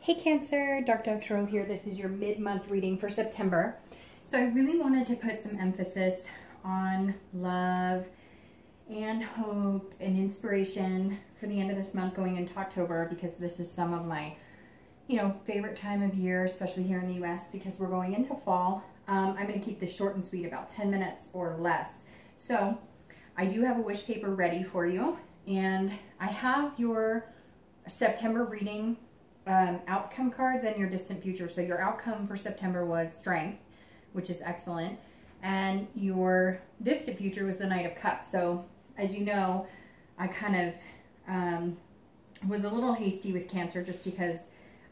Hey Cancer, Dark Dove Tarot here. This is your mid-month reading for September. So I really wanted to put some emphasis on love and hope and inspiration for the end of this month going into October, because this is some of my, favorite time of year, especially here in the US, because we're going into fall. I'm going to keep this short and sweet, about 10 minutes or less. So I do have a wish paper ready for you, and I have your September reading outcome cards and your distant future. So your outcome for September was strength, which is excellent, and your distant future was the Knight of Cups. So as you know, I kind of was a little hasty with Cancer, just because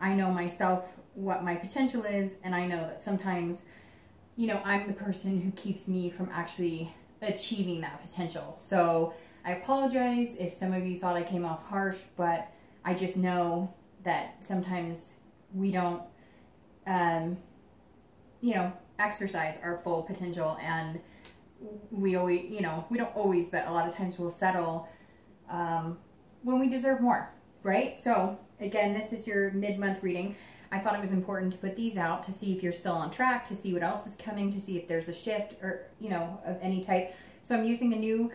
I know myself what my potential is, and I know that sometimes, I'm the person who keeps me from actually achieving that potential. So I apologize if some of you thought I came off harsh, but I just know that sometimes we don't, exercise our full potential, and we always, we don't always, but a lot of times we'll settle when we deserve more, right? So again, this is your mid-month reading. I thought it was important to put these out to see if you're still on track, to see what else is coming, to see if there's a shift or, of any type. So I'm using a new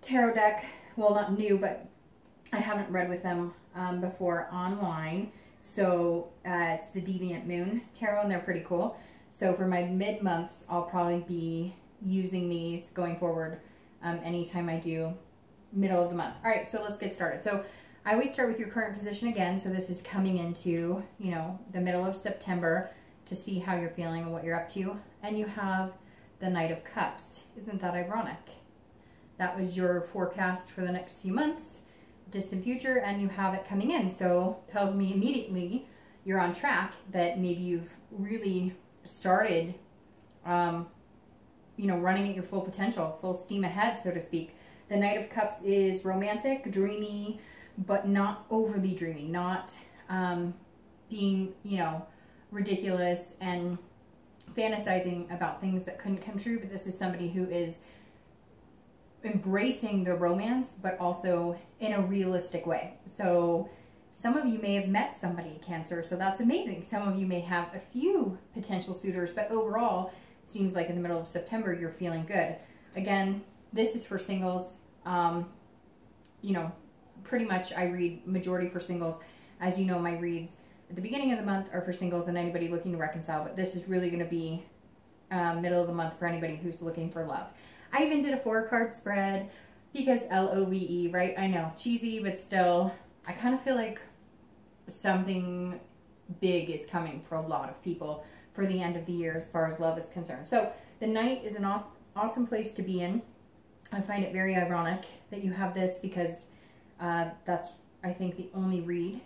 tarot deck. Well, not new, but I haven't read with them before online. So it's the Deviant Moon Tarot, and they're pretty cool. So for my mid-months, I'll probably be using these going forward anytime I do middle of the month. All right, so let's get started. So I always start with your current position again. So this is coming into, the middle of September, to see how you're feeling and what you're up to. And you have the Knight of Cups. Isn't that ironic? That was your forecast for the next few months, distant future, and you have it coming in. So tells me immediately you're on track, that maybe you've really started, running at your full potential, full steam ahead, so to speak. The Knight of Cups is romantic, dreamy, but not overly dreamy, not being, ridiculous and fantasizing about things that couldn't come true. But this is somebody who is embracing the romance, but also in a realistic way. So some of you may have met somebody, Cancer, so that's amazing. Some of you may have a few potential suitors, but overall, it seems like in the middle of September, you're feeling good. Again, this is for singles. Pretty much I read majority for singles. As you know, my reads at the beginning of the month are for singles and anybody looking to reconcile, but this is really going to be middle of the month for anybody who's looking for love. I even did a 4-card spread because LOVE, right? I know, cheesy, but still, I kind of feel like something big is coming for a lot of people for the end of the year as far as love is concerned. So the Knight is an awesome place to be in. I find it very ironic that you have this, because that's, I think, the only read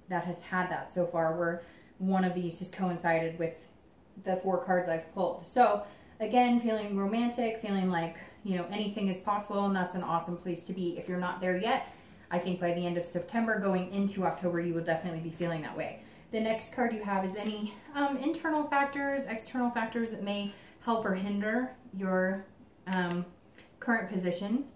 that has had that so far, where one of these has coincided with the 4 cards I've pulled. So again, feeling romantic, feeling like, anything is possible, and that's an awesome place to be. If you're not there yet, I think by the end of September going into October, you will definitely be feeling that way. The next card you have is any internal factors, external factors that may help or hinder your current position.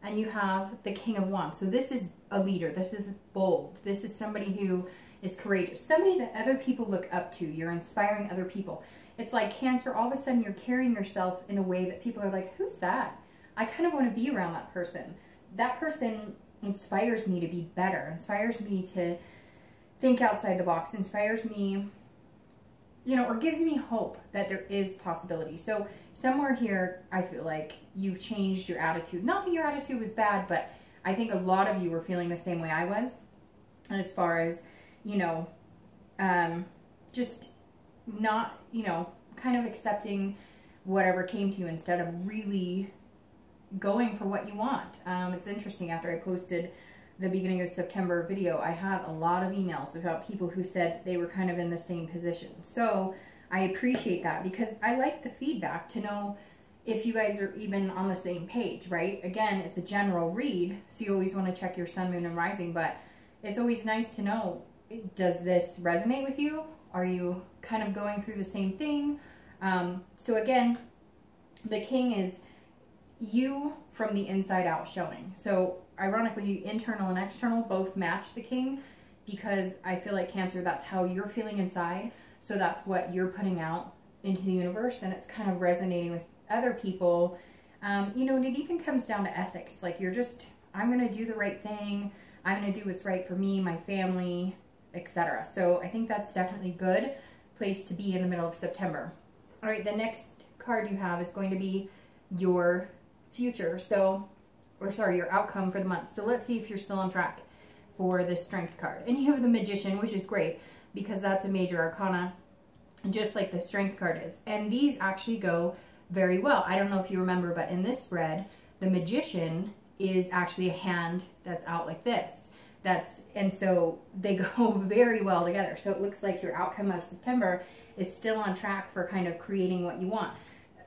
And you have the King of Wands. So this is a leader. This is bold. This is somebody who is courageous. Somebody that other people look up to. You're inspiring other people. It's like Cancer, all of a sudden you're carrying yourself in a way that people are like, who's that? I kind of want to be around that person. That person inspires me to be better, inspires me to think outside the box, inspires me, or gives me hope that there is possibility. So somewhere here, I feel like you've changed your attitude. Not that your attitude was bad, but I think a lot of you were feeling the same way I was, as far as, just not, kind of accepting whatever came to you instead of really going for what you want. It's interesting, after I posted the beginning of September video, I had a lot of emails about people who said that they were kind of in the same position. So I appreciate that, because I like the feedback to know if you guys are even on the same page, right? Again, it's a general read, so you always want to check your sun, moon, and rising, but it's always nice to know, does this resonate with you? Are you kind of going through the same thing? So again, the King is you from the inside out showing. So ironically, internal and external both match the King. because I feel like Cancer, that's how you're feeling inside. So that's what you're putting out into the universe, and it's kind of resonating with other people. You know, and it even comes down to ethics. Like, you're just, I'm going to do the right thing. I'm going to do what's right for me, my family, etc. So I think that's definitely a good place to be in the middle of September. All right, the next card you have is going to be your future. So, or sorry, your outcome for the month. So let's see if you're still on track for the Strength card. And you have the Magician, which is great because that's a major arcana, just like the Strength card is. And these actually go very well. I don't know if you remember, but in this spread, the Magician is actually a hand that's out like this. And so they go very well together. So it looks like your outcome of September is still on track for kind of creating what you want.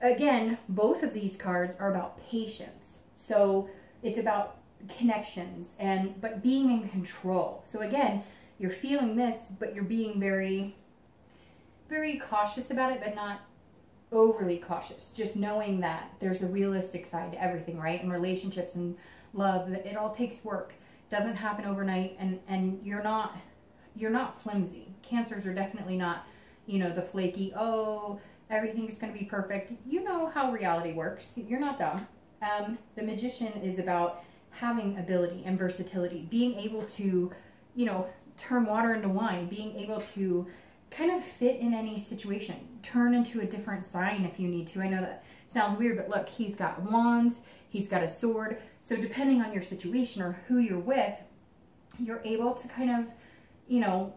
Again, both of these cards are about patience. So it's about connections but being in control. So again, you're feeling this, but you're being very, very cautious about it, but not overly cautious. Just knowing that there's a realistic side to everything, right? In relationships and love, it all takes work. It doesn't happen overnight, and you're not flimsy. Cancers are definitely not, you know, the flaky, oh, everything's going to be perfect. You know how reality works. You're not dumb. The Magician is about having ability and versatility, being able to, you know, turn water into wine, being able to kind of fit in any situation, turn into a different sign if you need to. I know that sounds weird, but look, he's got wands, he's got a sword. So depending on your situation or who you're with, you're able to kind of, you know,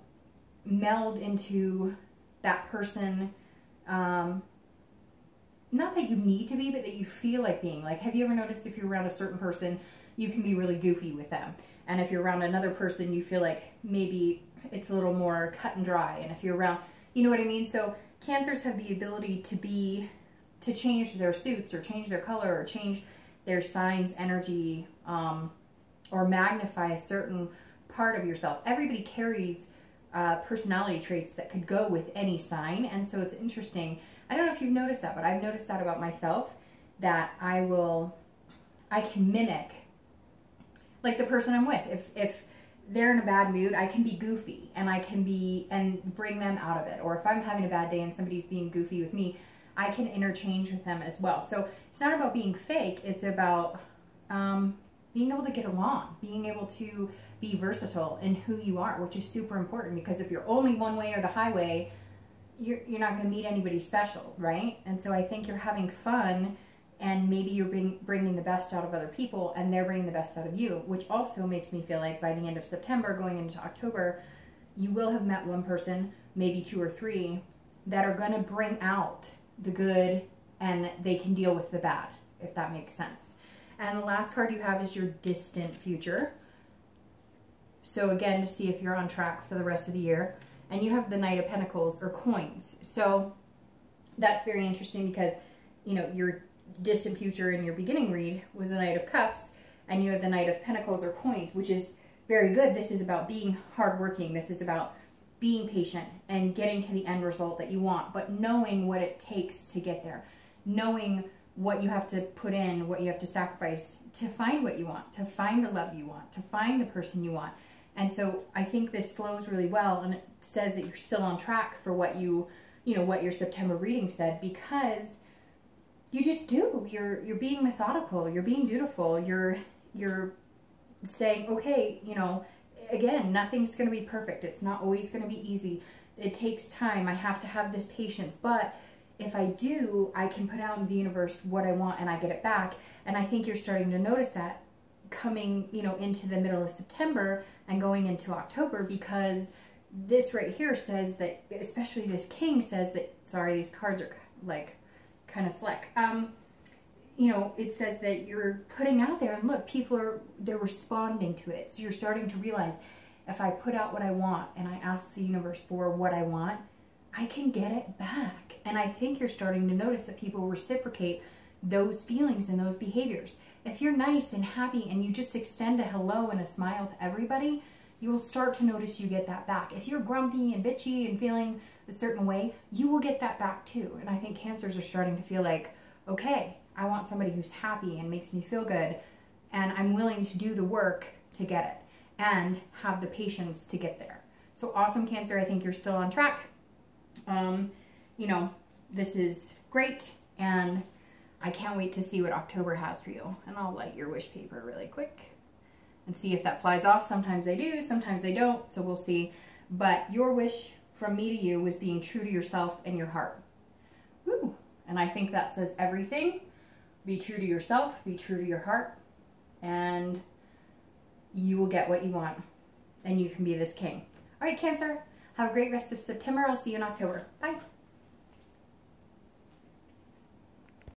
meld into that person. Not that you need to be, but that you feel like being. Like, have you ever noticed if you're around a certain person, you can be really goofy with them? And if you're around another person, you feel like maybe it's a little more cut and dry. And if you're around, you know what I mean? So Cancers have the ability to change their suits or change their color or change their sign's energy, or magnify a certain part of yourself. Everybody carries personality traits that could go with any sign. And so it's interesting. I don't know if you've noticed that, but I've noticed that about myself, that I can mimic like the person I'm with. If they're in a bad mood, I can be goofy and bring them out of it. Or if I'm having a bad day and somebody's being goofy with me, I can interchange with them as well. So it's not about being fake. It's about being able to get along, being able to be versatile in who you are, which is super important, because if you're only one way or the highway, you're not going to meet anybody special, right? And so I think you're having fun, and maybe you're bringing the best out of other people, and they're bringing the best out of you, which also makes me feel like by the end of September, going into October, you will have met one person, maybe two or three, that are going to bring out the good, and they can deal with the bad, if that makes sense. And the last card you have is your distant future. So again, to see if you're on track for the rest of the year. And you have the Knight of Pentacles, or coins. So that's very interesting because, you know, your distant future in your beginning read was the Knight of Cups, and you have the Knight of Pentacles, or coins, which is very good. This is about being hardworking. This is about being patient and getting to the end result that you want, but knowing what it takes to get there, knowing what you have to put in, what you have to sacrifice to find what you want, to find the love you want, to find the person you want. And so I think this flows really well, and it says that you're still on track for what what your September reading said, because you just do. You're being methodical, you're being dutiful, you're saying, okay, again, nothing's going to be perfect. It's not always going to be easy. It takes time. I have to have this patience, but if I do, I can put out in the universe what I want and I get it back. And I think you're starting to notice that coming, into the middle of September and going into October, because this right here says that, especially this King says that, sorry, these cards are like kind of slick. It says that you're putting out there, and look, they're responding to it. So you're starting to realize, if I put out what I want and I ask the universe for what I want, I can get it back. And I think you're starting to notice that people reciprocate those feelings and those behaviors. If you're nice and happy and you just extend a hello and a smile to everybody, you will start to notice you get that back. If you're grumpy and bitchy and feeling a certain way, you will get that back too. And I think Cancers are starting to feel like, okay, I want somebody who's happy and makes me feel good, and I'm willing to do the work to get it. and have the patience to get there. So awesome, Cancer. I think you're still on track. You know, this is great, and I can't wait to see what October has for you. And I'll light your wish paper really quick and see if that flies off. Sometimes they do, sometimes they don't, so we'll see. But your wish from me to you was being true to yourself and your heart. Woo. And I think that says everything. Be true to yourself, be true to your heart, and you will get what you want, and you can be this king. All right, Cancer, have a great rest of September. I'll see you in October. Bye.